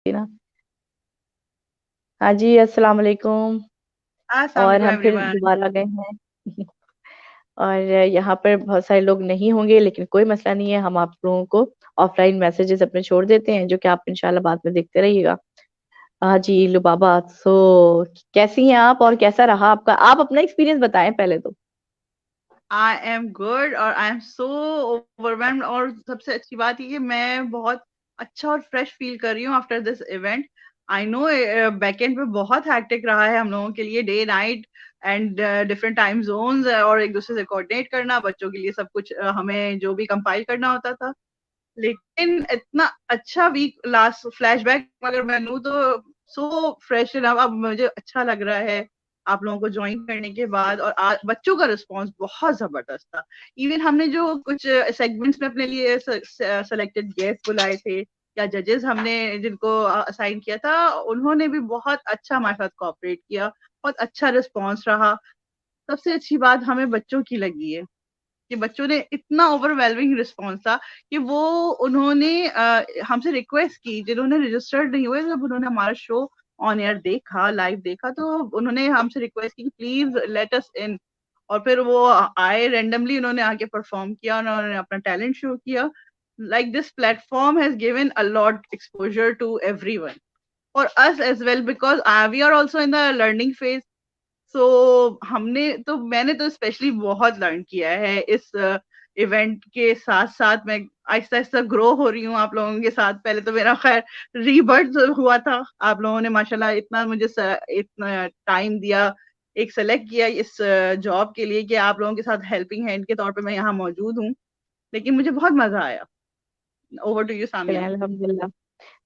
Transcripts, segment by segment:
ना। हाँ जी, अस्सलाम वालेकुम। अस्सलाम और वालेकुम हम फिर एवरीवन। दोबारा गए हैं। और यहाँ पर बहुत सारे लोग नहीं होंगे, लेकिन कोई मसला नहीं है। हम आप लोगों को ऑफलाइन मैसेजेस अपने छोड़ देते हैं, जो कि आप इंशाल्लाह बाद में देखते रहिएगा। हाँ जी लुबाबा, सो कैसी हैं आप और कैसा रहा आपका? आप अपना एक्सपीरियंस बताएं पहले तो। आई एम गुड और आई एम सो ओवरवेल्म्ड, और सबसे अच्छी बात ये कि मैं बहुत अच्छा और फ्रेश फील कर रही हूँ after this event. I know backend पे बहुत हैक्टिक रहा है हम लोगों के लिए, day night and different time zones, और एक दूसरे से कोऑर्डिनेट करना, बच्चों के लिए सब कुछ हमें जो भी कंपाइल करना होता था। लेकिन इतना अच्छा वीक लास्ट फ्लैशबैक अगर मैं लूँ तो सो फ्रेश, अब मुझे अच्छा लग रहा है आप लोगों को ज्वाइन करने के बाद। और बच्चों का रिस्पांस बहुत जबरदस्त था। इवन हमने जो कुछ सेगमेंट्स में अपने लिए सेलेक्टेड गेस्ट बुलाए थे या जजेस हमने जिनको असाइन किया था, उन्होंने भी बहुत अच्छा हमारे साथ कोऑपरेट किया। बहुत अच्छा रिस्पांस रहा। सबसे अच्छी बात हमें बच्चों की लगी है कि बच्चों ने इतना ओवरवेलमिंग रिस्पॉन्स था कि वो उन्होंने हमसे रिक्वेस्ट की, जिन्होंने रजिस्टर्ड नहीं हुए, जब उन्होंने हमारा शो ऑन एयर देखा, लाइव देखा, तो उन्होंने हमसे रिक्वेस्ट की प्लीज लेट अस इन। और फिर वो आए, रेंडमली उन्होंने आके परफॉर्म किया, उन्होंने अपना टैलेंट शो किया। Like this platform has given a lot exposure to everyone और us as well, because we are also in the learning phase. हमने तो मैंने तो स्पेशली बहुत लर्न किया है इस इवेंट के साथ साथ। मैं आहिस्ता आहिस्ता ग्रो हो रही हूँ आप लोगों के साथ। पहले तो मेरा खैर रीबर्थ हुआ था, आप लोगों ने माशाल्लाह इतना मुझे इतना टाइम दिया, एक सेलेक्ट किया इस जॉब के लिए कि आप लोगों के साथ हेल्पिंग हैंड के तौर पे मैं यहाँ मौजूद हूँ। लेकिन मुझे बहुत मजा आया। Over to you Samiya. अल्हम्दुलिल्लाह,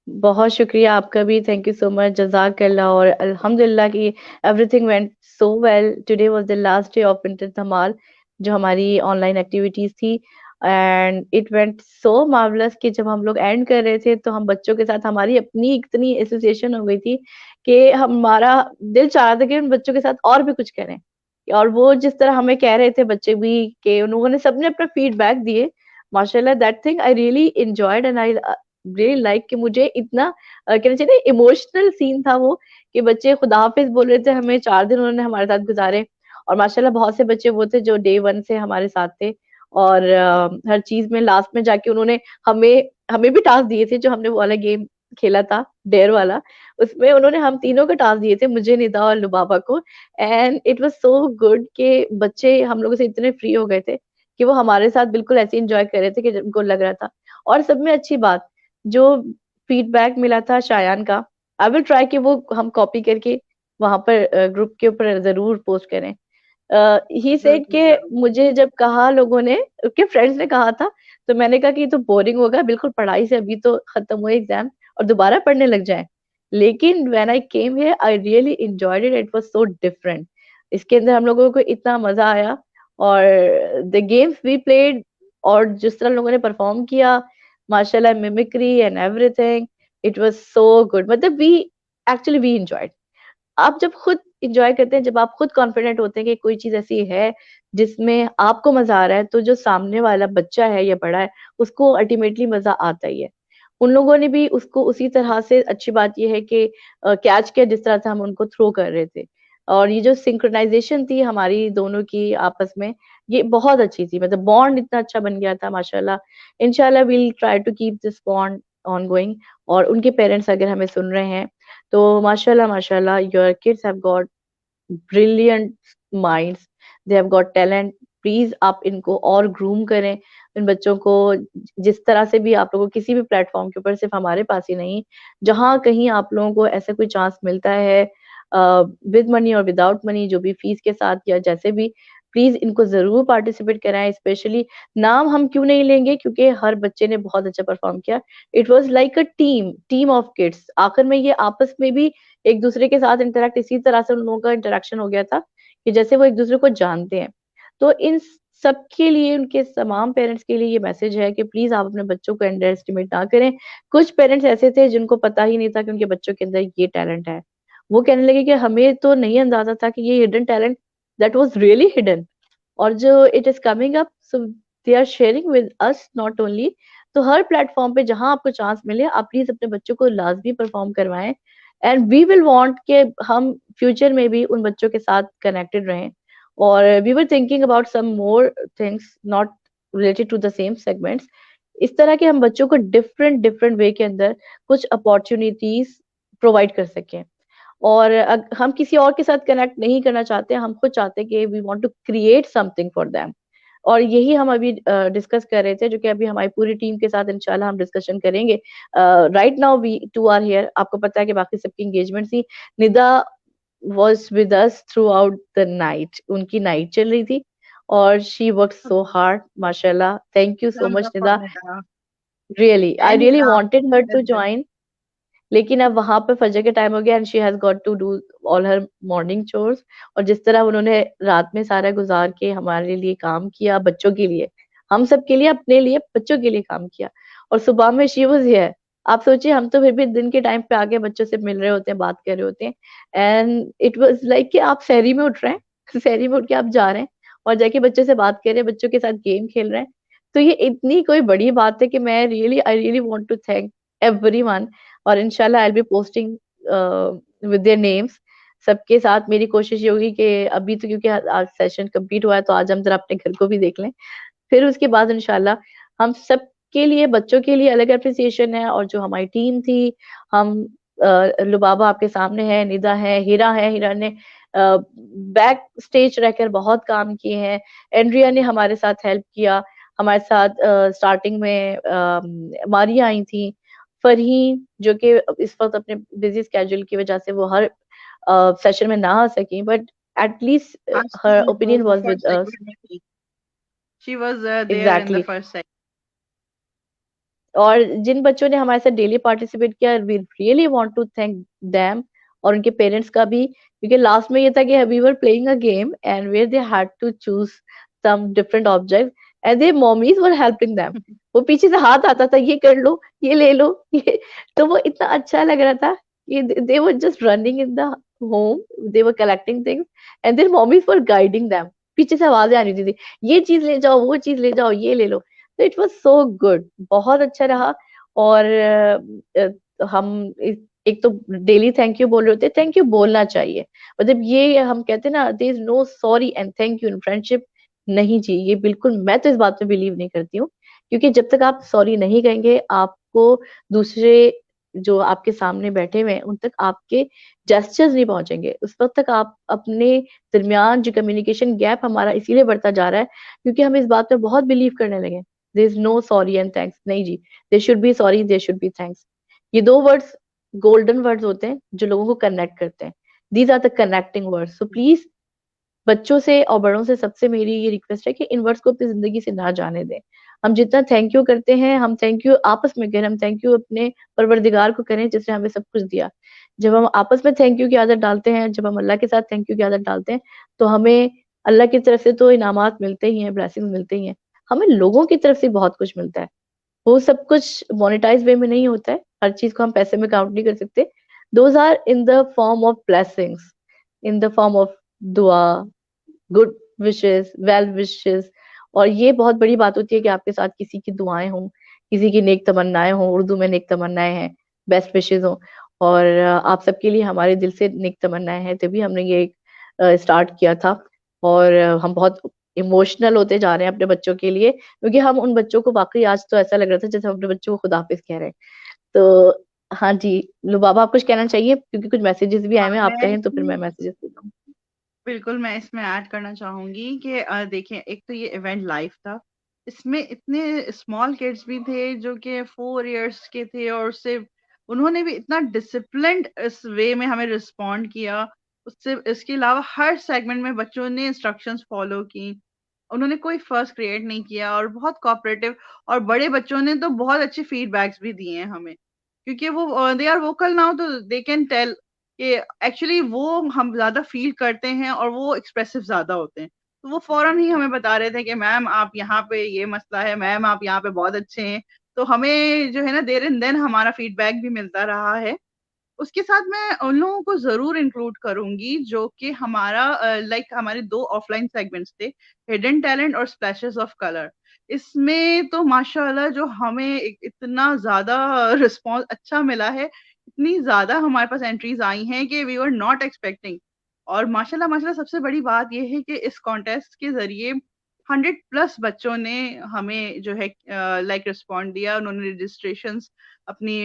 बहुत शुक्रिया आपका भी। थैंक यू सो मच, जज़ाकल्लाह। और अल्हम्दुलिल्लाह कि everything went so well. Today was the last day of winter Dhamaal, जो हमारी ऑनलाइन एक्टिविटीज थी। And it went so marvellous कि जब हम लोग एंड कर रहे थे तो हम बच्चों के साथ, हमारी अपनी इतनी एसोसिएशन हो गई थी कि हमारा दिल चाह रहा था कि उन बच्चों के साथ और भी कुछ करें। और वो जिस तरह हमें कह रहे थे बच्चे भी, कि उन्होंने सबने अपना फीडबैक दिए। माशाल्लाह, that thing I really enjoyed and I really like कि मुझे इतना कहना चाहिए इमोशनल सीन था वो, कि बच्चे खुदा हाफिज बोल रहे थे हमें। 4 दिन उन्होंने हमारे साथ गुजारे। और माशाल्लाह बहुत से बच्चे वो थे जो डे वन से हमारे साथ थे। और हर चीज में लास्ट में जाके उन्होंने हमें हमें भी टास्क दिए थे, जो हमने वो वाला गेम खेला था डेयर वाला। उसमें उन्होंने हम तीनों को टास्क दिए थे, मुझे, निदा और लुबाबा को। And it was so good कि बच्चे हम लोगों से इतने फ्री हो गए थे कि वो हमारे साथ बिल्कुल ऐसे एंजॉय कर रहे थे कि उनको लग रहा था। और सब में अच्छी बात, जो फीडबैक मिला था शायान का, आई विल ट्राई कि वो हम कॉपी करके वहां पर ग्रुप के ऊपर जरूर पोस्ट करें। ही सेड जरूर कि जरूर। मुझे जब कहा लोगों ने, उसके फ्रेंड्स ने कहा था, तो मैंने कहा कि ये तो बोरिंग होगा बिल्कुल, पढ़ाई से अभी तो खत्म हुए एग्जाम और दोबारा पढ़ने लग जाए। लेकिन when I came here I really enjoyed it, it was so different. इसके अंदर हम लोगों को इतना मजा आया। और द गेम्स वी प्लेड, और जिस तरह लोगों ने परफॉर्म किया, माशाल्लाह, mimicry and everything, it was so good. मतलब वी एंजॉयड। आप जब खुद इंजॉय करते हैं, जब आप खुद कॉन्फिडेंट होते हैं कि कोई चीज ऐसी है जिसमें आपको मजा आ रहा है, तो जो सामने वाला बच्चा है या बड़ा है, उसको अल्टीमेटली मजा आता ही है। उन लोगों ने भी उसको उसी तरह से, अच्छी बात यह है कि कैच किया जिस तरह से हम उनको थ्रो कर रहे थे। और ये जो सिंक्रोनाइजेशन थी हमारी दोनों की आपस में, ये बहुत अच्छी थी। मतलब बॉन्ड इतना अच्छा बन गया था माशाल्लाह। इंशाल्लाह will try to keep this bond ongoing. और उनके पेरेंट्स अगर हमें सुन रहे हैं, तो माशाल्लाह माशाल्लाह, your kids have got brilliant minds, they have got talent. Please आप इनको और ग्रूम करें, इन बच्चों को। जिस तरह से भी आप लोगों को किसी भी प्लेटफॉर्म के ऊपर, सिर्फ हमारे पास ही नहीं, जहां कहीं आप लोगों को ऐसा कोई चांस मिलता है, विद मनी और विदाउट मनी, जो भी फीस के साथ या जैसे भी, प्लीज इनको जरूर पार्टिसिपेट कराएं। स्पेशली नाम हम क्यों नहीं लेंगे, क्योंकि हर बच्चे ने बहुत अच्छा परफॉर्म किया। It was like a team of kids. आखिर में ये आपस में भी एक दूसरे के साथ इंटरेक्ट, इसी तरह से उन लोगों का इंटरेक्शन हो गया था कि जैसे वो एक दूसरे को जानते हैं। तो इन सबके लिए, उनके तमाम पेरेंट्स के लिए ये मैसेज है कि प्लीज आप अपने बच्चों को अंडर एस्टिमेट ना करें। कुछ पेरेंट्स ऐसे थे जिनको पता ही नहीं था कि उनके बच्चों के अंदर ये टैलेंट है। वो कहने लगे कि हमें तो नहीं अंदाजा था कि ये hidden talent, that was really hidden. और जो it is coming up, so they are sharing with us, not only तो हर प्लेटफॉर्म पे जहां आपको चांस मिले आप प्लीज अपने बच्चों को लाजमी परफॉर्म करवाएं, एंड वी विल वांट कि हम फ्यूचर में भी उन बच्चों के साथ कनेक्टेड रहें। और we were thinking about some more things not related to the same segments, इस तरह के हम बच्चों को डिफरेंट डिफरेंट वे के अंदर कुछ अपॉर्चुनिटीज प्रोवाइड कर सकें। और हम किसी और के साथ कनेक्ट नहीं करना चाहते, हम खुद चाहते हैं कि we want to create something for them. और यही हम अभी डिस्कस कर रहे थे, जो कि अभी हमारी पूरी टीम के साथ इंशाल्लाह हम डिस्कशन करेंगे। Right now we too are here, आपको पता है कि बाकी सबकी एंगेजमेंट थी। Nida was with us throughout the night, उनकी नाइट चल रही थी और शी वर्क सो हार्ड, माशाल्लाह, thank you so much Nida. Really I and really wanted her to join, लेकिन अब वहां पे फजर के टाइम हो गया and she has got to do all her morning chores. और जिस तरह उन्होंने रात में सारा गुजार के हमारे लिए काम किया, बच्चों के लिए, हम सब के लिए, अपने लिए, बच्चों के लिए काम किया, और सुबह में शी वाज हियर। आप सोचिए, हम तो फिर भी दिन के टाइम पे आके बच्चों से मिल रहे होते हैं, बात कर रहे होते हैं, एंड इट वाज लाइक कि आप सहरी में उठ रहे हैं सहरी में उठ के आप जा रहे हैं और जाके बच्चों से बात कर रहे हैं, बच्चों के साथ गेम खेल रहे हैं। तो ये इतनी कोई बड़ी बात है कि मैं really I really want to thank everyone. और इंशाल्लाह I will be posting with their names. सबके साथ मेरी कोशिश ये होगी कि अभी तो क्योंकि आज सेशन कंप्लीट हुआ है, तो आज हम जरा अपने घर को भी देख लें, फिर उसके बाद इंशाल्लाह हम सब के लिए, बच्चों के लिए अलग अप्रिसिएशन है। और जो हमारी टीम थी, हम लुबाबा आपके सामने है, निदा है, हीरा है, हीरा ने बैक स्टेज रहकर बहुत काम किए हैं, एंड्रिया ने हमारे साथ हेल्प किया, हमारे साथ स्टार्टिंग में मारिया आई थी, फरहीन जो कि इस वक्त अपने बिजी स्केड्यूल की वजह से वो हर सेशन में ना आ सकी, बट एटलीस्ट आज हर तो ओपिनियन वो was with first us. Segment में थी, she was there in the exactly. First segment. और जिन बच्चों ने हमारे साथ डेली पार्टिसिपेट किया, we really want to thank them, और उनके पेरेंट्स का भी, क्योंकि लास्ट में ये था कि we were playing a game and where they had to choose some different object and their mommies were helping them. वो पीछे से हाथ आता था, ये कर लो, ये ले लो, ये। तो वो इतना अच्छा लग रहा था कि they were just running in the home, they were collecting things and their mommies were guiding them. पीछे से आवाजें आ रही थी, ये चीज ले जाओ, वो चीज ले जाओ, ये ले लो। तो इट वाज सो गुड, बहुत अच्छा रहा। और हम एक तो डेली थैंक यू बोल रहे होते, थैंक यू बोलना चाहिए, मतलब ये हम कहते हैं ना, there is no sorry and thank you in friendship. नहीं जी, ये बिल्कुल, मैं तो इस बात पे बिलीव नहीं करती हूँ, क्योंकि जब तक आप सॉरी नहीं कहेंगे, आपको दूसरे जो आपके सामने बैठे हुए हैं उन तक आपके जेस्चर्स नहीं पहुंचेंगे, उस वक्त तक आप अपने दरमियान जो कम्युनिकेशन गैप हमारा इसीलिए बढ़ता जा रहा है क्योंकि हम इस बात पे बहुत बिलीव करने लगे, there is no sorry and thanks. नहीं जी, there should be sorry, there should be thanks. ये दो वर्ड्स गोल्डन वर्ड्स होते हैं जो लोगों को कनेक्ट करते हैं, these are the connecting words. So please, बच्चों से और बड़ों से सबसे मेरी ये रिक्वेस्ट है कि इन वर्ड्स को अपनी जिंदगी से ना जाने दें। हम जितना थैंक यू करते हैं, हम थैंक यू आपस में करें, हम थैंक यू अपने परवरदिगार को करें जिसने हमें सब कुछ दिया। जब हम आपस में थैंक यू की आदत डालते हैं, जब हम अल्लाह के साथ थैंक यू की आदत डालते हैं, तो हमें अल्लाह की तरफ से तो इनामात मिलते ही हैं, ब्लेसिंग मिलते ही हैं, हमें लोगों की तरफ से बहुत कुछ मिलता है। वो सब कुछ मोनेटाइज वे में नहीं होता है, हर चीज को हम पैसे में काउंट नहीं कर सकते। Those are in the form of blessings, in the form of दुआ, गुड विशेस, वेल विशेस। और ये बहुत बड़ी बात होती है कि आपके साथ किसी की दुआएं हों, किसी की नेक तमन्नाएं हों, उर्दू में नेक तमन्नाएं हैं, बेस्ट विशेस हों। और आप सबके लिए हमारे दिल से नेक तमन्नाएं हैं, तभी हमने ये स्टार्ट किया था। और हम बहुत इमोशनल होते जा रहे हैं अपने बच्चों के लिए, क्योंकि हम उन बच्चों को, वाकई आज तो ऐसा लग रहा था जैसे हम अपने बच्चों को खुदा हाफिज कह रहे हैं। तो हाँ जी, लुबाबा आप कुछ कहना चाहिए, क्योंकि कुछ मैसेजेस भी आए हाँ, हुए हैं, आप कहें तो फिर मैं मैसेजेस देता हूँ। बिल्कुल मैं इसमें ऐड करना चाहूंगी कि देखिए, एक तो ये इवेंट लाइव था, इसमें इतने स्मॉल किड्स भी थे जो कि 4 इयर्स के थे, और उससे उन्होंने भी इतना डिसिप्लिन्ड इस वे में हमें रिस्पॉन्ड किया। उससे इसके अलावा हर सेगमेंट में बच्चों ने इंस्ट्रक्शंस फॉलो की, उन्होंने कोई फर्स्ट क्रिएट नहीं किया, और बहुत कोऑपरेटिव। और बड़े बच्चों ने तो बहुत अच्छे फीडबैक्स भी दिए हैं हमें, क्योंकि वो दे आर वोकल नाउ, तो दे कैन टेल कि एक्चुअली वो हम ज़्यादा फ़ील करते हैं और वो एक्सप्रेसिव ज़्यादा होते हैं। तो वो फ़ौरन ही हमें बता रहे थे कि मैम आप यहाँ पे ये मसला है, मैम आप यहाँ पे बहुत अच्छे हैं। तो हमें जो है ना, देयर एंड देन हमारा फीडबैक भी मिलता रहा है। उसके साथ मैं उन लोगों को ज़रूर इंक्लूड करूँगी जो कि हमारा लाइक हमारे 2 ऑफलाइन सेगमेंट्स थे, हिडन टैलेंट और स्प्लैशेस ऑफ कलर। इसमें तो माशाल्लाह जो हमें इतना ज्यादा रिस्पॉन्स अच्छा मिला है, इतनी ज्यादा हमारे पास एंट्रीज आई हैं कि वी वर नॉट एक्सपेक्टिंग। और माशाल्लाह माशाल्लाह सबसे बड़ी बात यह है कि इस कॉन्टेस्ट के जरिए 100+ बच्चों ने हमें जो है लाइक रिस्पॉन्ड दिया, उन्होंने रजिस्ट्रेशन अपनी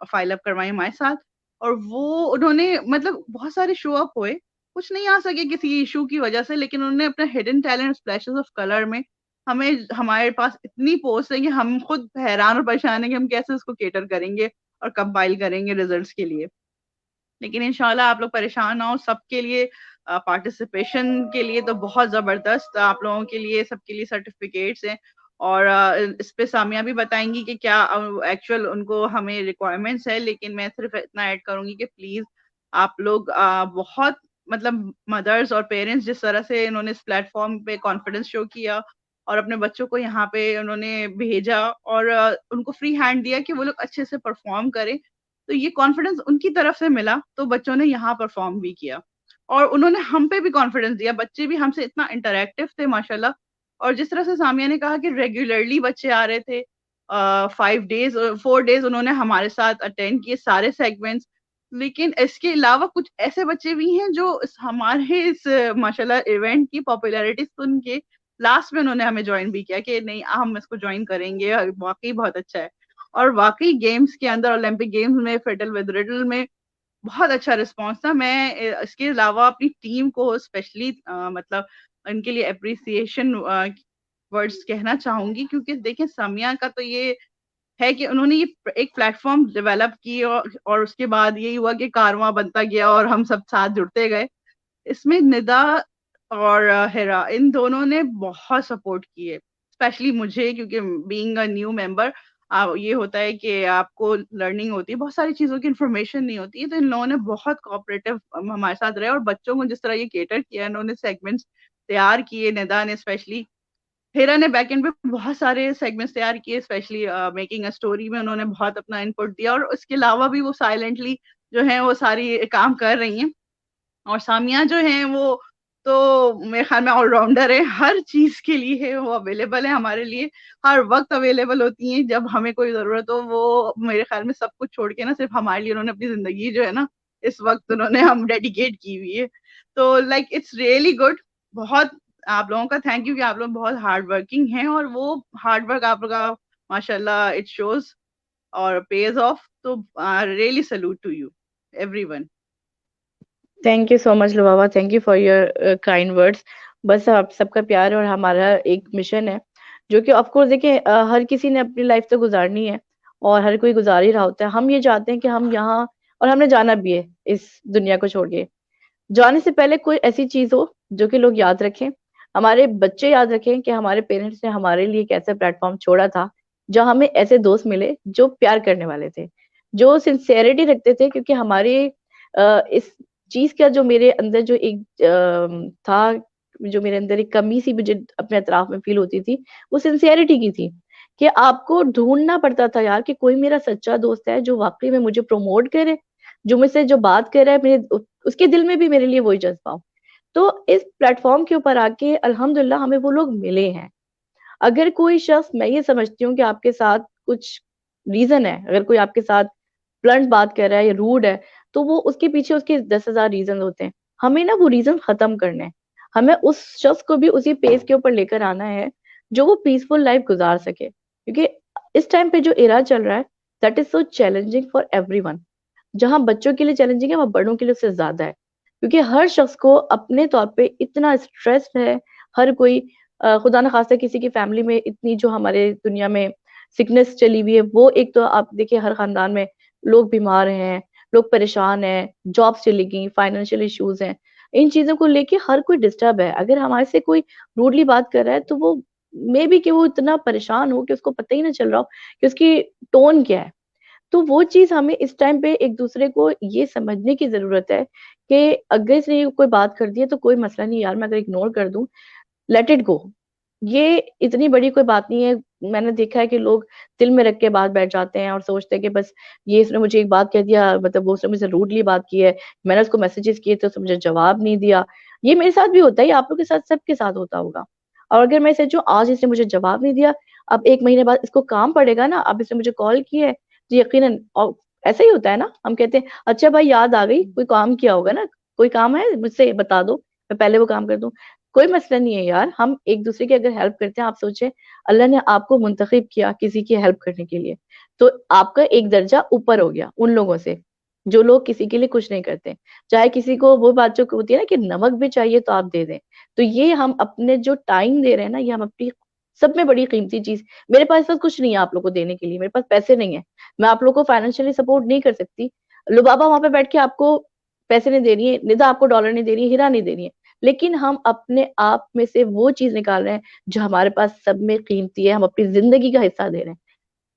फाइल अप करवाई हमारे साथ। और वो उन्होंने मतलब बहुत सारे शो अप हुए, कुछ नहीं आ सके किसी इशू की वजह से, लेकिन उन्होंने अपना hidden talent splashes of colour में हमें, हमारे पास इतनी पोस्ट है कि हम खुद हैरान और परेशान है कि हम कैसे उसको केटर करेंगे और कंपाइल करेंगे रिजल्ट्स के लिए। लेकिन इंशाल्लाह आप लोग परेशान ना हो, सबके लिए पार्टिसिपेशन के लिए तो बहुत जबरदस्त आप लोगों के लिए, सबके लिए सर्टिफिकेट्स हैं। और इस पे सामिया भी बताएंगी कि क्या एक्चुअल उनको हमें रिक्वायरमेंट्स है। लेकिन मैं सिर्फ इतना ऐड करूंगी कि प्लीज आप लोग बहुत मतलब मदर्स और पेरेंट्स जिस तरह से इन्होंने इस प्लेटफॉर्म पे कॉन्फिडेंस शो किया और अपने बच्चों को यहाँ पे उन्होंने भेजा और उनको फ्री हैंड दिया कि वो लोग अच्छे से परफॉर्म करें, तो ये कॉन्फिडेंस उनकी तरफ से मिला, तो बच्चों ने यहाँ परफॉर्म भी किया और उन्होंने हम पे भी कॉन्फिडेंस दिया। बच्चे भी हमसे इतना इंटरेक्टिव थे माशाल्लाह। और जिस तरह से सामिया ने कहा कि रेगुलरली बच्चे आ रहे थे, 5 डेज 4 डेज उन्होंने हमारे साथ अटेंड किए सारे सेगमेंट्स। लेकिन इसके अलावा कुछ ऐसे बच्चे भी हैं जो हमारे इस माशाल्लाह इवेंट की पॉपुलैरिटी सुन के लास्ट में उन्होंने हमें ज्वाइन भी किया कि नहीं हम इसको ज्वाइन करेंगे, वाकई बहुत अच्छा है। और वाकई गेम्स के अंदर, ओलंपिक गेम्स में, फिडल विद रिडल में बहुत अच्छा रिस्पांस था। मैं इसके अलावा अपनी टीम को स्पेशली मतलब इनके लिए अप्रिसिएशन वर्ड्स कहना चाहूंगी, क्योंकि देखिए सामिया का तो ये है कि उन्होंने ये एक प्लेटफॉर्म डेवलप की और उसके बाद यही हुआ कि कारवां बनता गया और हम सब साथ जुड़ते गए। इसमें निदा और हिरा इन दोनों ने बहुत सपोर्ट की है, स्पेशली मुझे, क्योंकि बीइंग अ न्यू मेंबर ये होता है कि आपको लर्निंग होती है, बहुत सारी चीजों की इन्फॉर्मेशन नहीं होती है। तो इन लोगों ने बहुत कोऑपरेटिव हमारे साथ रहे और बच्चों को जिस तरह ये केटर किया, इन्होंने सेगमेंट्स तैयार किए, निदा ने स्पेशली, हिरा ने बैकएंड पे बहुत सारे सेगमेंट्स तैयार किए, स्पेशली मेकिंग अ स्टोरी में उन्होंने बहुत अपना इनपुट दिया। और उसके अलावा भी वो साइलेंटली जो है वो सारी काम कर रही हैं। और सामिया जो है वो तो मेरे ख्याल में ऑलराउंडर है, हर चीज के लिए है वो अवेलेबल है हमारे लिए, हर वक्त अवेलेबल होती हैं जब हमें कोई जरूरत हो। वो मेरे ख्याल में सब कुछ छोड़ के ना सिर्फ हमारे लिए उन्होंने अपनी जिंदगी जो है ना इस वक्त उन्होंने हम डेडिकेट की हुई है। तो लाइक इट्स रियली गुड। बहुत आप लोगों का थैंक यू कि आप लोग बहुत हार्ड वर्किंग हैं और वो हार्ड वर्क आप लोग का माशाल्लाह इट शोज और पेज ऑफ। तो really salute to you everyone. Thank you so much Lubaba, thank you for your kind words. बस आप सबका प्यार और हमारा एक मिशन है जो कि ऑफ कोर्स देखिए हर किसी ने अपनी लाइफ तो गुजारनी है और हर कोई गुजार ही रहा होता है। हम ये चाहते हैं कि हम यहाँ, और हमने जाना भी है इस दुनिया को छोड़ के, जाने से पहले कोई ऐसी चीज हो जो कि लोग याद रखें, हमारे बच्चे याद रखें कि हमारे पेरेंट्स ने हमारे लिए एक ऐसा प्लेटफॉर्म छोड़ा था जहां हमें ऐसे दोस्त मिले जो प्यार करने वाले थे, जो सिंसेरिटी रखते थे। क्योंकि हमारे इस चीज का जो मेरे अंदर जो एक था, जो मेरे अंदर एक कमी सी मुझे अपने अतराफ में फील होती थी, वो सिंसियरिटी की थी। कि आपको ढूंढना पड़ता था यार कि कोई मेरा सच्चा दोस्त है जो वाकई में मुझे प्रमोट करे, जो मुझसे जो बात कर रहा है मेरे उसके दिल में भी मेरे लिए वही जज्बा हो। तो इस प्लेटफॉर्म के ऊपर आके अल्हम्दुलिल्लाह हमें वो लोग मिले हैं। अगर कोई शख्स, मैं ये समझती हूँ कि आपके साथ कुछ रीजन है, अगर कोई आपके साथ ब्लंट बात कर रहा है या रूड है, तो वो उसके पीछे उसके 10,000 रीजन होते हैं। हमें ना वो रीजन खत्म करने हैं। हमें उस शख्स को भी उसी पेस के ऊपर लेकर आना है जो वो पीसफुल लाइफ गुजार सके। क्योंकि इस टाइम पे जो एरा चल रहा है, that is so challenging for everyone. जहां बच्चों के लिए चैलेंजिंग है, वहां बड़ों के लिए उससे ज्यादा है। क्योंकि हर शख्स को अपने तौर पे इतना स्ट्रेस है। हर कोई खुदा न खास्ता किसी की फैमिली में इतनी जो हमारे दुनिया में सिकनेस चली हुई है, वो एक तो आप देखिए हर खानदान में लोग बीमार हैं, लोग परेशान हैं, जॉब्स चली गई, फाइनेंशियल इश्यूज हैं। इन चीजों को लेके हर कोई डिस्टर्ब है। अगर हमारे से कोई रूडली बात कर रहा है तो वो मे बी कि वो इतना परेशान हो कि उसको पता ही ना चल रहा हो कि उसकी टोन क्या है। तो वो चीज हमें इस टाइम पे एक दूसरे को ये समझने की जरूरत है कि अगर इसने कोई बात कर दी है तो कोई मसला नहीं यार, मैं अगर इग्नोर कर दूं, लेट इट गो। ये इतनी बड़ी कोई बात नहीं है। मैंने देखा है कि लोग दिल में रख के बात बैठ जाते हैं और सोचते हैं कि बस ये इसने मुझे एक बात कह दिया, मतलब वो उसने मुझे रूडली बात की है, मैंने उसको मैसेजेस किए तो उसने मुझे जवाब नहीं दिया। ये मेरे साथ भी होता है, ये आप लोग के साथ सबके साथ होता होगा। और अगर मैं सोचूं आज इसने मुझे जवाब नहीं दिया, अब 1 महीने बाद इसको काम पड़ेगा ना, अब इसने मुझे कॉल किया है, जी यकीनन, और ऐसा ही होता है ना, हम कहते हैं अच्छा भाई याद आ गई, कोई काम किया होगा ना, कोई काम है मुझसे बता दो, मैं पहले वो काम कर दूं। कोई मसला नहीं है यार, हम एक दूसरे की अगर हेल्प करते हैं, आप सोचे अल्लाह ने आपको मुंतखब किया किसी की हेल्प करने के लिए, तो आपका एक दर्जा ऊपर हो गया उन लोगों से जो लोग किसी के लिए कुछ नहीं करते। चाहे किसी को वो बात जो होती है ना कि नमक भी चाहिए तो आप दे दें, तो ये हम अपने जो टाइम दे रहे हैं ना, ये हम अपनी सब में बड़ी कीमती चीज। मेरे पास बस कुछ नहीं है आप लोग को देने के लिए, मेरे पास पैसे नहीं है, मैं आप लोग को फाइनेंशियली सपोर्ट नहीं कर सकती। लुबाबा वहां पे बैठ के आपको पैसे नहीं दे रही है, निदा आपको डॉलर नहीं दे रही है, हीरा नहीं दे रही है, लेकिन हम अपने आप में से वो चीज निकाल रहे हैं जो हमारे पास सब में कीमती है, हम अपनी जिंदगी का हिस्सा दे रहे हैं।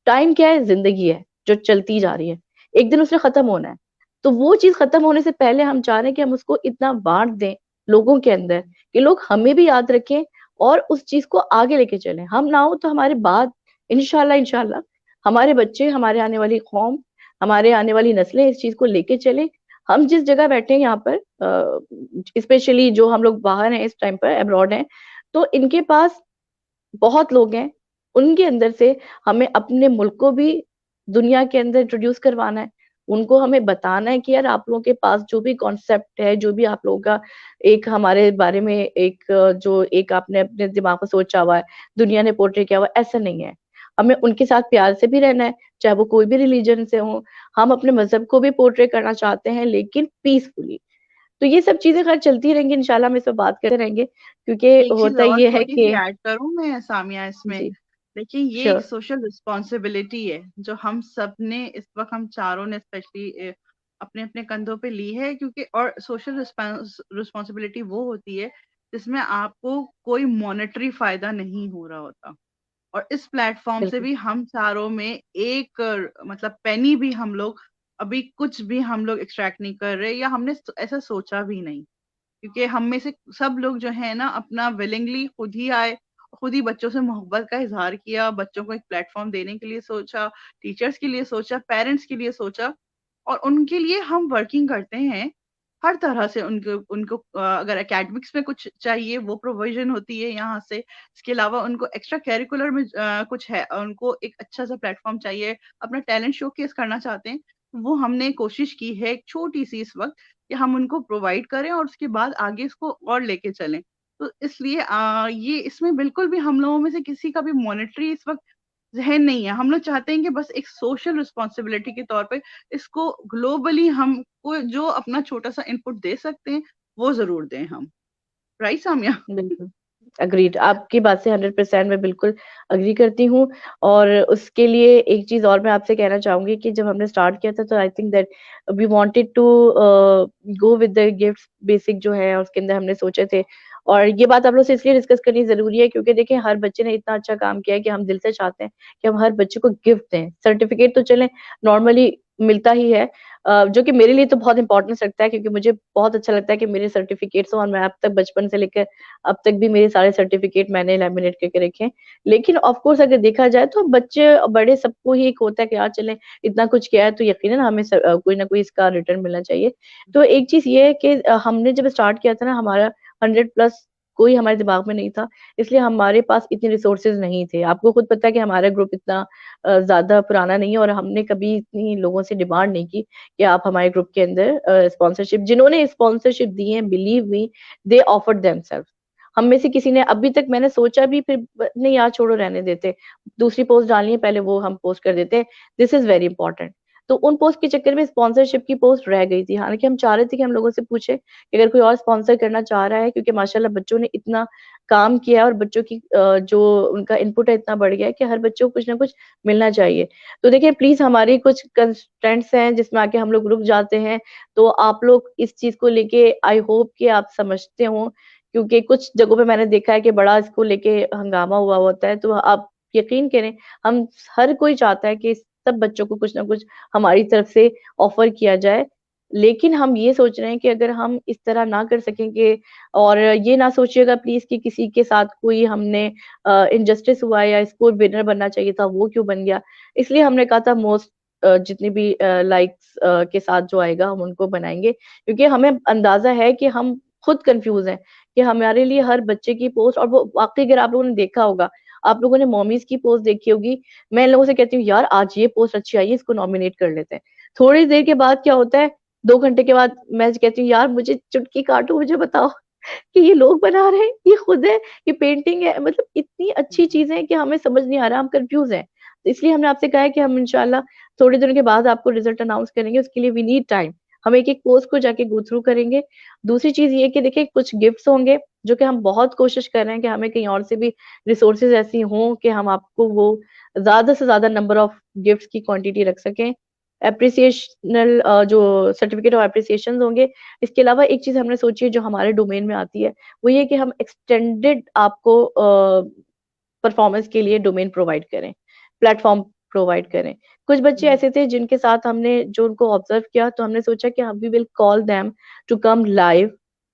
टाइम क्या है? जिंदगी है जो चलती जा रही है, एक दिन उसने खत्म होना है। तो वो चीज खत्म होने से पहले हम चाह रहे हैं कि हम उसको इतना बांट दें लोगों के अंदर कि लोग हमें भी याद रखें और उस चीज को आगे लेके चलें। हम ना हो तो हमारे बाद इंशाल्लाह इंशाल्लाह हमारे बच्चे, हमारे आने वाली कौम, हमारे आने वाली नस्लें इस चीज को लेके चले। हम जिस जगह बैठे हैं यहाँ पर, स्पेशली जो हम लोग बाहर हैं इस टाइम पर, अब्रॉड हैं, तो इनके पास बहुत लोग हैं, उनके अंदर से हमें अपने मुल्क को भी दुनिया के अंदर इंट्रोड्यूस करवाना है। उनको हमें बताना है कि यार आप लोगों के पास जो भी कॉन्सेप्ट है, जो भी आप लोगों का एक हमारे बारे में एक जो एक आपने अपने दिमाग में सोचा हुआ है, दुनिया ने पोर्ट्रे किया हुआ है, ऐसा नहीं है। हमें उनके साथ प्यार से भी रहना है, चाहे वो कोई भी रिलीजन से हो। हम अपने मजहब को भी पोर्ट्रे करना चाहते हैं, लेकिन पीसफुली। तो ये सब चीजें खैर चलती रहेंगी इंशाल्लाह, हम इस पर बात करते रहेंगे, क्योंकि एक चीज होता और ये है छोटी सी कि ऐड करूं मैं सामिया इसमें। जी देखिए ये एक श्योर। सोशल रिस्पॉन्सिबिलिटी है जो हम सब ने इस वक्त, हम चारों ने स्पेशली अपने अपने कंधों पे ली है, क्योंकि और सोशल रिस्पॉन्सिबिलिटी वो होती है जिसमें आपको कोई मॉनेटरी फायदा नहीं हो रहा होता, और इस प्लेटफॉर्म से बिल्कुल भी हम चारों में एक मतलब पेनी भी हम लोग अभी कुछ भी हम लोग एक्सट्रैक्ट नहीं कर रहे, या हमने ऐसा सोचा भी नहीं, क्योंकि हम में से सब लोग जो है ना अपना विलिंगली खुद ही आए, खुद ही बच्चों से मोहब्बत का इजहार किया, बच्चों को एक प्लेटफॉर्म देने के लिए सोचा, टीचर्स के लिए सोचा, पेरेंट्स के लिए सोचा, और उनके लिए हम वर्किंग करते हैं हर तरह से। उनको उनको अगर एकेडमिक्स में कुछ चाहिए वो प्रोविजन होती है यहाँ से। इसके अलावा उनको एक्स्ट्रा करिकुलर में कुछ है, उनको एक अच्छा सा प्लेटफॉर्म चाहिए, अपना टैलेंट शोकेस करना चाहते हैं, वो हमने कोशिश की है एक छोटी सी इस वक्त कि हम उनको प्रोवाइड करें और उसके बाद आगे इसको और लेके चलें। तो इसलिए ये इसमें बिल्कुल भी हम लोगों में से किसी का भी मॉनेटरी इस वक्त ज़हन नहीं है। हम लोग चाहते हैं कि बस एक सोशल रिस्पॉन्सिबिलिटी के तौर पे इसको ग्लोबली हम को जो अपना छोटा-सा इनपुट दे सकते हैं, वो ज़रूर दें हम। राइट सामिया? बिल्कुल अग्रीड, आपकी बात से 100% मैं बिल्कुल अग्री करती हूँ। और उसके लिए एक चीज और मैं आपसे कहना चाहूंगी कि जब हमने स्टार्ट किया था तो I think that we wanted to go with the gifts basic जो है उसके अंदर हमने सोचे थे। और ये बात आप लोग से इसलिए डिस्कस करनी जरूरी है क्योंकि देखिए हर बच्चे ने इतना अच्छा काम किया है कि हम दिल से चाहते हैं कि हम हर बच्चे को गिफ्ट दें। सर्टिफिकेट तो चले नॉर्मली मिलता ही है, जो कि मेरे लिए तो बहुत इंपॉर्टेंस रखता है क्योंकि मुझे बहुत अच्छा लगता है कि मेरे सर्टिफिकेट्स हो, और मैं अब तक बचपन से लेकर अब तक भी मेरे सारे सर्टिफिकेट मैंने लैमिनेट करके रखे हैं। लेकिन ऑफ कोर्स अगर देखा जाए तो बच्चे बड़े सबको ही एक होता है कि यार चलें इतना कुछ किया है तो यकीनन हमें कोई ना कोई इसका रिटर्न मिलना चाहिए। तो एक चीज ये है कि हमने जब स्टार्ट किया था ना, हमारा 100+ कोई हमारे दिमाग में नहीं था, इसलिए हमारे पास इतने रिसोर्सेज नहीं थे। आपको खुद पता है कि हमारा ग्रुप इतना ज्यादा पुराना नहीं है, और हमने कभी इतनी लोगों से डिमांड नहीं की कि आप हमारे ग्रुप के अंदर स्पॉन्सरशिप, जिन्होंने स्पॉन्सरशिप दी है believe me they offered themselves. हम में से किसी ने अभी तक, मैंने सोचा भी फिर नहीं यार छोड़ो रहने देते, दूसरी पोस्ट डालनी है पहले वो हम पोस्ट कर देते हैं, दिस इज वेरी इंपॉर्टेंट। तो उन पोस्ट के चक्कर में स्पॉन्सरशिप की पोस्ट रह गई थी। हालांकि हम चाह रहे थे कि हम लोगों से पूछे कि अगर कोई और स्पॉन्सर करना चाह रहा है, क्योंकि माशाल्लाह बच्चों ने इतना काम किया है और बच्चों की जो उनका इनपुट है इतना बढ़ गया है कि हर बच्चों को कुछ ना कुछ मिलना चाहिए। तो देखिए प्लीज हमारी कुछ कंस्ट्रेंट्स हैं जिसमें आके हम लोग रुक जाते हैं, तो आप लोग इस चीज को लेके आई होप कि आप समझते हो, क्योंकि कुछ जगहों पे मैंने देखा है कि बड़ा इसको लेके हंगामा हुआ होता है। तो आप यकीन करें, हम हर कोई चाहता है कि सब बच्चों को कुछ ना कुछ हमारी तरफ से ऑफर किया जाए। लेकिन हम ये सोच रहे हैं कि अगर हम इस तरह ना कर सकेंगे, और ये ना सोचिएगा प्लीज कि किसी के साथ कोई हमने इनजस्टिस हुआ है या इसको विनर बनना चाहिए था वो क्यों बन गया, इसलिए हमने कहा था मोस्ट जितनी भी लाइक्स के साथ जो आएगा हम उनको बनाएंगे, क्योंकि हमें अंदाजा है कि हम खुद कंफ्यूज हैं कि हमारे लिए हर बच्चे की पोस्ट, और वो वाकई अगर आप लोगों ने देखा होगा आप लोगों ने मॉमीज की पोस्ट देखी होगी, मैं इन लोगों से कहती हूँ यार आज ये पोस्ट अच्छी आई है, इसको नॉमिनेट कर लेते हैं। थोड़ी देर के बाद क्या होता है, 2 घंटे के बाद मैं कहती हूँ यार मुझे चुटकी काटो, मुझे बताओ कि ये लोग बना रहे हैं, ये खुद है, ये पेंटिंग है, मतलब इतनी अच्छी चीजें हैं कि हमें समझ नहीं आ रहा, हम कंफ्यूज हैं। तो इसलिए हमने आपसे कहा है कि हम इंशाल्लाह थोड़े दिनों के बाद आपको रिजल्ट अनाउंस करेंगे, उसके लिए वी नीड टाइम। हम एक एक पोस्ट को जाके गो थ्रू करेंगे। दूसरी चीज ये कि देखिए कुछ गिफ्ट्स होंगे जो कि हम बहुत कोशिश कर रहे हैं कि हमें कहीं और से भी रिसोर्सेज ऐसी हों कि हम आपको वो ज्यादा से ज्यादा नंबर ऑफ गिफ्ट्स की क्वांटिटी रख सकें। एप्रिसिएशनल जो सर्टिफिकेट ऑफ एप्रिसिएशन होंगे। इसके अलावा एक चीज हमने सोची है जो हमारे डोमेन में आती है, वो ये कि हम एक्सटेंडेड आपको परफॉर्मेंस के लिए डोमेन प्रोवाइड करें, प्लेटफॉर्म प्रोवाइड करें। कुछ बच्चे ऐसे थे जिनके साथ हमने जो उनको ऑब्जर्व किया, तो हमने सोचा कि हम we will call them to come live,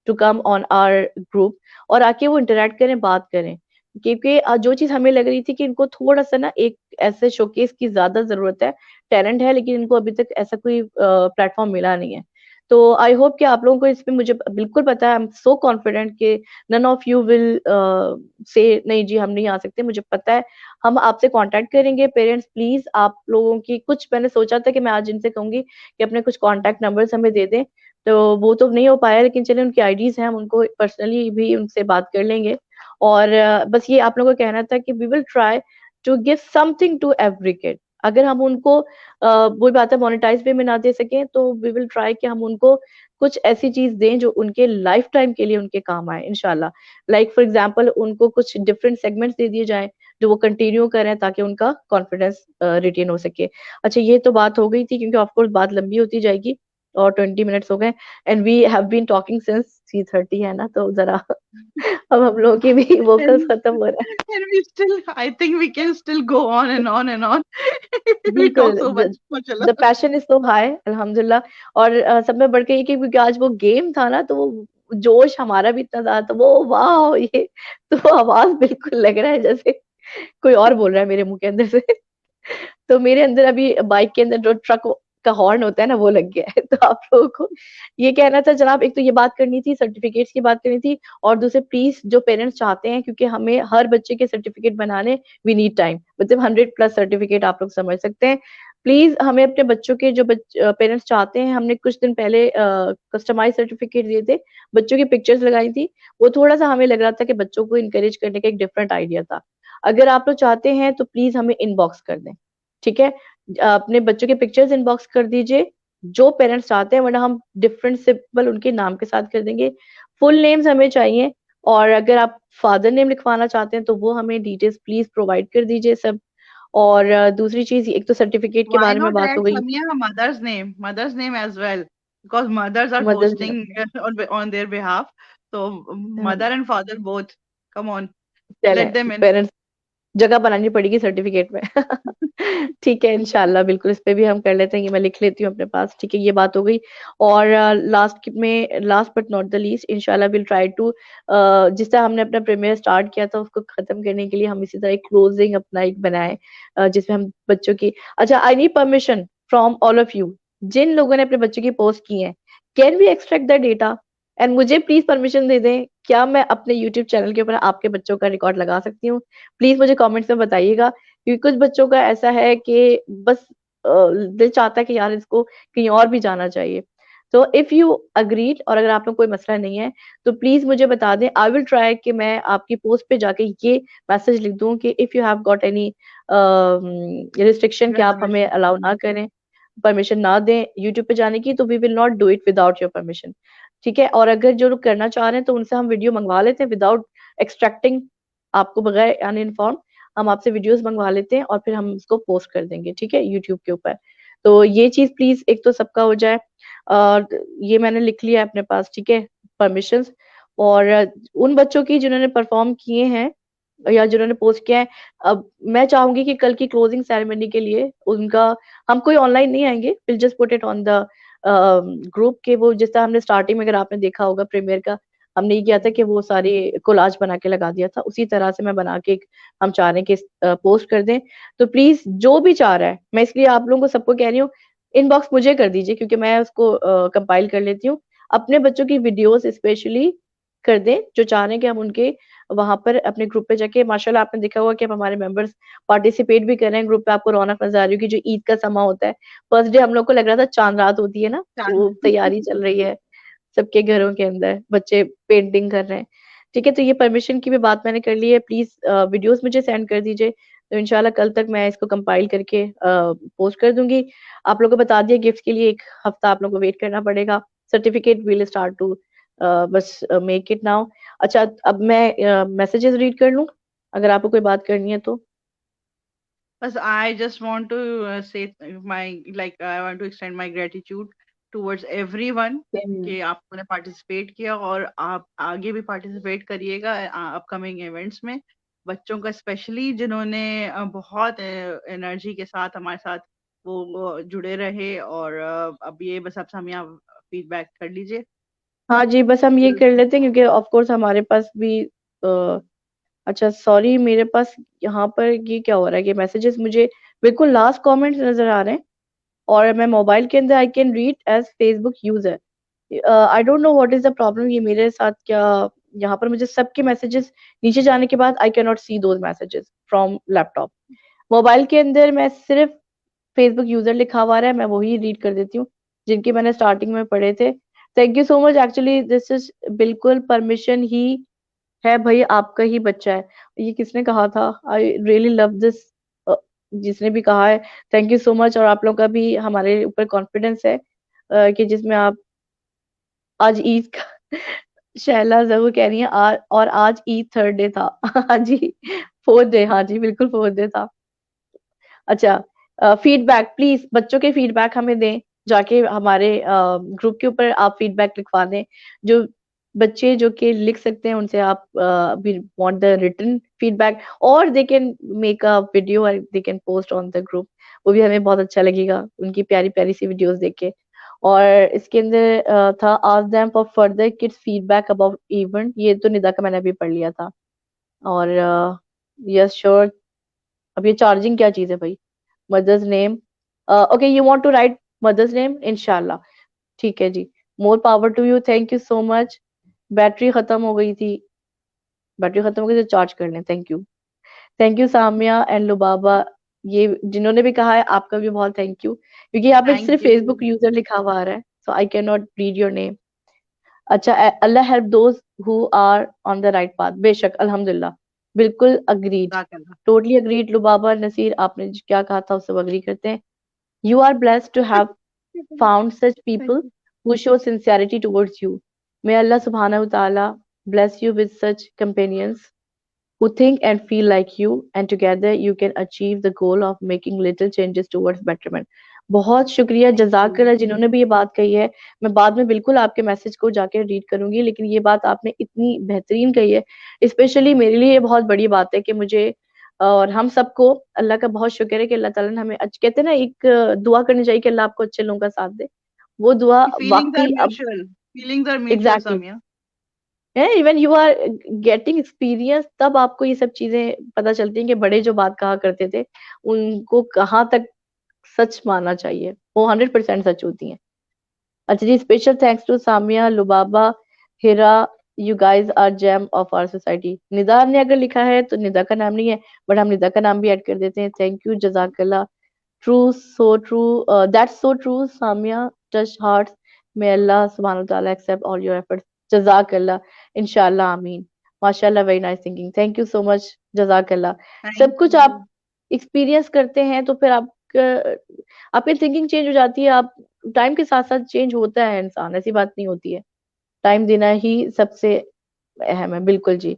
to come on our group, और आके वो इंटरेक्ट करें, बात करें। क्योंकि जो चीज हमें लग रही थी कि इनको थोड़ा सा ना एक ऐसे शोकेस की ज्यादा जरूरत है, टैलेंट है लेकिन इनको अभी तक ऐसा कोई प्लेटफॉर्म मिला नहीं है। तो आई होप कि आप लोगों को इसमें, मुझे बिल्कुल पता है, आई एम सो कॉन्फिडेंट कि none of you will say नहीं जी हम नहीं आ सकते, मुझे पता है। हम आपसे कांटेक्ट करेंगे। पेरेंट्स प्लीज आप लोगों की कुछ, मैंने सोचा था कि मैं आज इनसे कहूंगी कि अपने कुछ कांटेक्ट नंबर्स हमें दे दें, तो वो तो नहीं हो पाया, लेकिन चलिए उनकी आईडीज हैं, हम उनको पर्सनली भी उनसे बात कर लेंगे। और बस ये आप लोगों को कहना था कि we will try to give something to every kid. अगर हम उनको वो बात है मोनेटाइज वे में ना दे सकें, तो वी विल ट्राई कि हम उनको कुछ ऐसी चीज दें जो उनके लाइफ टाइम के लिए उनके काम आए इंशाल्लाह। लाइक फॉर एग्जांपल उनको कुछ डिफरेंट सेगमेंट्स दे दिए जाएं जो वो कंटिन्यू करें, ताकि उनका कॉन्फिडेंस रिटेन हो सके। अच्छा ये तो बात हो गई थी, क्योंकि ऑफकोर्स बात लंबी होती जाएगी और 20 मिनट्स हो गए, and we have been talking since 3:30 है ना, तो जरा अब हम लोगों की भी वोकल्स And, खत्म हो रहा है। and we still, I think we can still go on and on and on. We बिल्कुल, talk so much. Mashallah. The passion is so high अल्हम्दुलिल्लाह। और सब में बढ़ के ये कि क्योंकि आज वो गेम था ना, तो वो जोश हमारा भी इतना ज्यादा था, वो वाह ये तो आवाज बिल्कुल लग रहा है जैसे कोई और बोल रहा है मेरे मुंह के अंदर से। तो मेरे अंदर अभी बाइक के अंदर जो ट्रक का हॉर्न होता है ना, वो लग गया है। तो आप लोगों को ये कहना था जनाब, एक तो ये बात करनी थी, सर्टिफिकेट्स की बात करनी थी, और दूसरे प्लीज जो पेरेंट्स चाहते हैं, क्योंकि हमें हर बच्चे के सर्टिफिकेट बनाने वी नीड टाइम, मतलब 100+ सर्टिफिकेट आप लोग समझ सकते हैं। प्लीज हमें अपने बच्चों के जो पेरेंट्स चाहते हैं, हमने कुछ दिन पहले कस्टमाइज सर्टिफिकेट दिए थे, बच्चों की पिक्चर्स लगाई थी, वो थोड़ा सा हमें लग रहा था कि बच्चों को इनकरेज करने का एक डिफरेंट आइडिया था। अगर आप लोग चाहते हैं तो प्लीज हमें इनबॉक्स कर दें, ठीक है? अपने बच्चों के पिक्चर्स इनबॉक्स कर दीजिए जो पेरेंट्स चाहते हैं, वरना हम डिफरेंट सिंबल उनके नाम के साथ कर देंगे। फुल नेम्स हमें चाहिए, और अगर आप फादर नेम लिखवाना चाहते हैं तो वो हमें डिटेल्स प्लीज प्रोवाइड कर दीजिए सब। और दूसरी चीज, एक तो सर्टिफिकेट के Why बारे में not बात add हो गई, Samia mother's name as well? Because mothers are mothers posting on their behalf. So mother and father both. Come on, चले let them in. पेरेंट्स जगह बनानी पड़ेगी सर्टिफिकेट में। ठीक है इंशाल्लाह, बिल्कुल इस पे भी हम कर लेते हैं, ये मैं लिख लेती हूँ अपने पास, ठीक है? ये बात हो गई। और last but not the least, इंशाल्लाह विल ट्राई टू, जिस तरह हमने अपना प्रीमियर स्टार्ट किया था उसको खत्म करने के लिए हम इसी तरह एक क्लोजिंग अपना एक बनाए, जिसमें हम बच्चों की, अच्छा I need permission from all of you, जिन लोगों ने अपने बच्चों की पोस्ट की है, can we extract the data? And मुझे प्लीज परमिशन दे दें, क्या मैं अपने यूट्यूब चैनल के ऊपर आपके बच्चों का रिकॉर्ड लगा सकती हूँ? प्लीज मुझे कमेंट्स में बताइएगा, क्योंकि कुछ बच्चों का ऐसा है कि बस दिल चाहता है कि यार इसको कहीं और भी जाना चाहिए। तो इफ यू अग्रीड, और अगर आप लोग कोई मसला नहीं है, तो प्लीज मुझे बता दें। आई विल ट्राई कि मैं आपकी पोस्ट पे जाके ये मैसेज लिख दूं कि if you have got any restriction, कि आप हमें Reservation. अलाउ ना करें, परमिशन ना दें यूट्यूब पे जाने की, तो we will not do it without your permission, ठीक है? और अगर जो लोग करना चाह रहे हैं तो उनसे हम वीडियो मंगवा लेते हैं विदाउट एक्सट्रैक्टिंग, आपको बगैर अनइन्फॉर्म हम आपसे वीडियोस मंगवा लेते हैं, और फिर हम उसको पोस्ट कर देंगे, ठीक है, यूट्यूब के ऊपर। तो ये चीज प्लीज एक तो सबका हो जाए। और ये मैंने लिख लिया है अपने पास, ठीक है, परमिशंस। और उन बच्चों की जिन्होंने परफॉर्म किए हैं या जिन्होंने पोस्ट किया है, अब मैं चाहूंगी कि कल की क्लोजिंग सेरेमनी के लिए उनका, हम कोई ऑनलाइन नहीं आएंगे, will just put it on the group के, वो जिस तरह हमने स्टार्टिंग में, अगर आपने देखा होगा प्रीमियर का, हमने ये किया था कि वो सारी कोलाज बना के लगा दिया था, उसी तरह से मैं बना के हम चाह रहे हैं कि पोस्ट कर दें। तो प्लीज जो भी चाह रहा है, मैं इसलिए आप लोगों को सबको कह रही हूँ, इनबॉक्स मुझे कर दीजिए, क्योंकि मैं उसको कंपाइल कर लेती हूँ। अपने बच्चों की वीडियोस स्पेशली कर दें जो चाह रहे हैं कि हम उनके वहां पर अपने ग्रुप पे जाके, माशाल्लाह आपने देखा होगा कि अब हमारे मेंबर्स पार्टिसिपेट भी कर रहे हैं ग्रुप पे, आपको रौनक नजर आ रही होगी। जो ईद का समा होता है, फर्स्ट डे हम लोग को लग रहा था चांद रात होती है ना, वो चांद। तैयारी चल रही है सबके घरों के अंदर, बच्चे पेंटिंग कर रहे हैं। ठीक है, तो ये परमिशन की भी बात मैंने कर ली है, प्लीज वीडियोस मुझे सेंड कर दीजिए, तो इंशाल्लाह कल तक मैं इसको कंपाइल करके पोस्ट कर दूंगी। आप लोगों को बता दिया, गिफ्ट के लिए 1 हफ्ता आप लोगों को वेट करना पड़ेगा। सर्टिफिकेट विल स्टार्ट टू बस मेक इट नाउ। अच्छा, अब मैं मैसेजेस रीड कर लूं, अगर आपको कोई बात करनी है तो। बस I just want to say my like I want to extend my gratitude towards everyone कि आपने पार्टिसिपेट किया और आप आगे भी पार्टिसिपेट करिएगा अपकमिंग इवेंट्स में। बच्चों का स्पेशली जिन्होंने बहुत एनर्जी के साथ हमारे साथ वो जुड़े रहे, और अब ये बस आप सामिया फीडबैक कर लीजिए। हाँ जी, बस हम ये कर लेते हैं क्योंकि ऑफ कोर्स हमारे पास भी अच्छा सॉरी, मेरे पास यहाँ पर ये क्या हो रहा है कि मैसेजेस मुझे बिल्कुल लास्ट कमेंट्स नजर आ रहे हैं, और मैं मोबाइल के अंदर I can read as Facebook user. I don't know what is the problem, ये मेरे साथ क्या, यहाँ पर मुझे सबके मैसेजेस नीचे जाने के बाद आई can not C those messages from laptop. Mobile के अंदर मैं सिर्फ फेसबुक यूजर लिखा हुआ है, मैं वही रीड कर देती हूँ जिनके मैंने स्टार्टिंग में पढ़े थे। Thank you so much, actually this is बिल्कुल परमिशन ही है भाई, आपका ही बच्चा है। ये किसने कहा था, आई रियली लव दिस, जिसने भी कहा है थैंक यू सो मच। और आप लोगों का भी हमारे ऊपर कॉन्फिडेंस है कि जिसमें आप आज ईद का शैला जरूर कह रही है, और आज ईद थर्ड डे था हाँ जी, फोर्थ डे, हाँ जी बिल्कुल फोर्थ डे था। अच्छा, फीडबैक प्लीज, बच्चों के फीडबैक हमें दें, जाके हमारे ग्रुप के ऊपर आप फीडबैक लिखवा दें। जो बच्चे जो कि लिख सकते हैं उनसे आप we want the written feedback, और they can make a video और they can post on the group, वो भी हमें बहुत अच्छा लगेगा उनकी प्यारी प्यारी सी वीडियोस देख के। और इसके अंदर था ask them for further kids feedback about event, ये तो निदा का मैंने अभी पढ़ लिया था। और यस श्योर, अब ये चार्जिंग क्या चीज है भाई, mother's name, okay you want to write mother's name, इंशाल्लाह, ठीक है जी, more power to you, thank you so much. Battery खत्म हो गई थी, बैटरी खत्म हो गई तो चार्ज कर लें, थैंक यू सामिया एंड लुबाबा, ये जिन्होंने भी कहा है आपका भी बहुत थैंक यू, क्योंकि यहाँ पे थैंक सिर्फ यू। फेसबुक यूजर लिखा हुआ आ रहा है, so I can not read your name. अच्छा, अल्लाह help those who are on the right path, बेशक अल्हम्दुलिल्लाह, बिल्कुल agreed, totally agreed. Lubaba Naseer, आपने क्या कहा था उससे अग्री करते हैं। You are blessed to have found such people who show sincerity towards you. May Allah subhanahu wa ta'ala bless you with such companions who think and feel like you, and together you can achieve the goal of making little changes towards betterment. बहुत शुक्रिया, thank you. जजाकल्ला जिन्होंने भी ये बात कही है। मैं बाद में बिल्कुल आपके मैसेज को जाके रीड करूंगी, लेकिन ये बात आपने इतनी बेहतरीन कही है, स्पेशली मेरे लिए ये बहुत बड़ी बात है कि मुझे और हम सबको अल्लाह का बहुत शुक्र है कि अल्लाह ताला ने हमें कहते हैं ना, एक दुआ करनी चाहिए कि अल्लाह आपको अच्छे लोगों का साथ दे, वो दुआ फीलिंग्स आर वाकई अब mutual, feelings are mutual exactly Samia. है, even you are getting experience, तब आपको ये सब चीजें पता चलती हैं कि बड़े जो बात कहा करते थे उनको कहाँ तक सच मानना चाहिए, वो 100% सच होती हैं। अच्छा जी, special thanks to Samia, Lubaba, Hira, you guys are gem of our society. Nida ने अगर लिखा है तो निदा का नाम नहीं है, बट हम निदा का नाम भी ऐड कर देते हैं, थैंक यू जजाकल्ला, true so true, that's so true Samia, touch hearts, may अल्लाह सुब्हान व तआला एक्सेप्ट ऑल योर एफर्ट्स, जजाकल्ला, इंशाल्लाह आमीन, माशाल्लाह, very nice thinking, thank you so much, जजाकल्ला। थैंक सब कुछ आप यू। एक्सपीरियंस करते हैं तो फिर आप आपकी थिंकिंग चेंज हो जाती है, आप टाइम के साथ साथ चेंज होता है इंसान, ऐसी बात नहीं होती है, टाइम देना ही सबसे अहम है, बिल्कुल जी।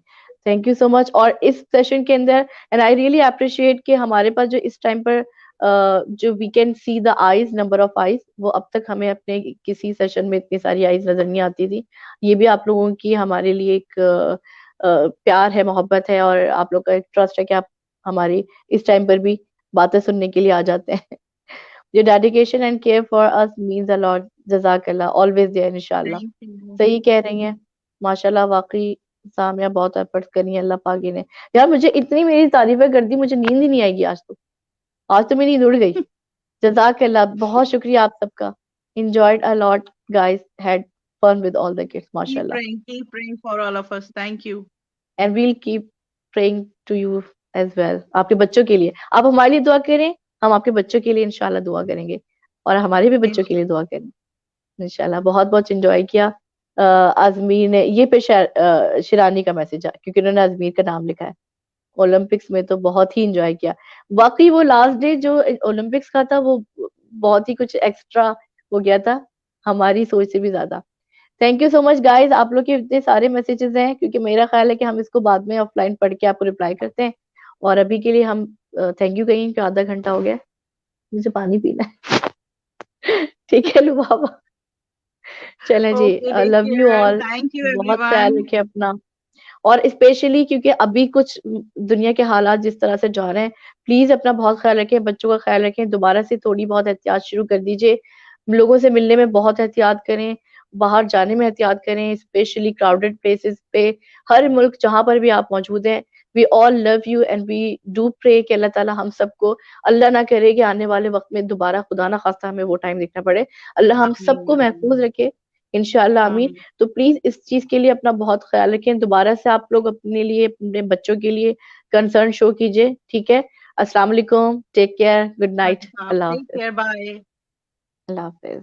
Thank you so much. और इस सेशन के अंदर एंड आई रियली अप्रिशिएट कि हमारे पास जो इस टाइम पर जो we can see the eyes, number of eyes, वो अब तक हमें अपने किसी सेशन में इतनी सारी आईज नजर नहीं आती थी। ये भी आप लोगों की हमारे लिए एक प्यार है, मोहब्बत है, और आप लोग का एक ट्रस्ट है कि आप हमारी इस टाइम पर भी बातें सुनने के लिए आ जाते हैं Your dedication and care for us means a lot. जजाकल्ला, always there इंशाल्लाह। Thank you. सही कह रही हैं, माशाल्लाह, वाकई सामिया बहुत एफर्ट्स करी हैं अल्लाह पाक ने। यार मुझे इतनी मेरी तारीफें कर दी, मुझे नींद ही नहीं आएगी आज तो, आज तो मेरी नींद उड़ गई। जजाकल्ला, बहुत शुक्रिया आप सबका। enjoyed a lot guys, had fun with all the kids, Keep माशाल्लाह। praying, keep praying for all of us. Thank you. And we'll keep praying to you as well, आपके बच्चों के लिए। आप हमारे लिए दुआ करें, हम आपके बच्चों के लिए इंशाल्लाह दुआ करेंगे, और हमारे भी बच्चों के लिए दुआ करें इंशाल्लाह। बहुत बहुत इंजॉय किया। आजमीर ने ये पे शिरानी का मैसेज है, क्योंकि उन्होंने अजमीर का नाम लिखा है। ओलंपिक्स में तो बहुत ही इंजॉय किया। बाकी वो लास्ट डे जो ओलंपिक्स का था, वो बहुत ही कुछ एक्स्ट्रा हो गया था, हमारी सोच से भी ज्यादा। Thank you so much guys, आप लोग के इतने सारे मैसेजेस हैं, क्योंकि मेरा ख्याल है कि हम इसको बाद में ऑफलाइन पढ़ के आपको रिप्लाई करते हैं। और अभी के लिए हम थैंक यू कहेंगे कि आधा घंटा हो गया, मुझे पानी पीना है। ठीक है लुबाबा, चलें जी, okay, take love you care, all. Thank you बहुत ख्याल एवरीवन। रखें अपना, और स्पेशली क्योंकि अभी कुछ दुनिया के हालात जिस तरह से जा रहे हैं, प्लीज अपना बहुत ख्याल रखें, बच्चों का ख्याल रखें, दोबारा से थोड़ी बहुत एहतियात शुरू कर दीजिए। लोगों से मिलने में बहुत एहतियात करें, बाहर जाने में एहतियात करें, स्पेशली क्राउडेड प्लेसेस पे। हर मुल्क जहां पर भी आप मौजूद हैं, we all love you and we do pray कि अल्लाह ताला हम सबको, अल्लाह ना करे कि आने वाले वक्त में दोबारा खुदा ना खास्ता हमें वो टाइम देखना पड़े, अल्लाह हम आमीन सबको महफूज आमीन रखे इंशाल्लाह, आमीन। आमीन। तो प्लीज इस चीज के लिए अपना बहुत ख्याल रखें, दोबारा से आप लोग अपने लिए, अपने बच्चों के लिए कंसर्न शो कीजिए, ठीक है। अस्सलाम वालेकुम, टेक केयर, गुड नाइट, हाँ, अल्लाह टेक हाफिज। Care, bye. अल्लाह हाफिज।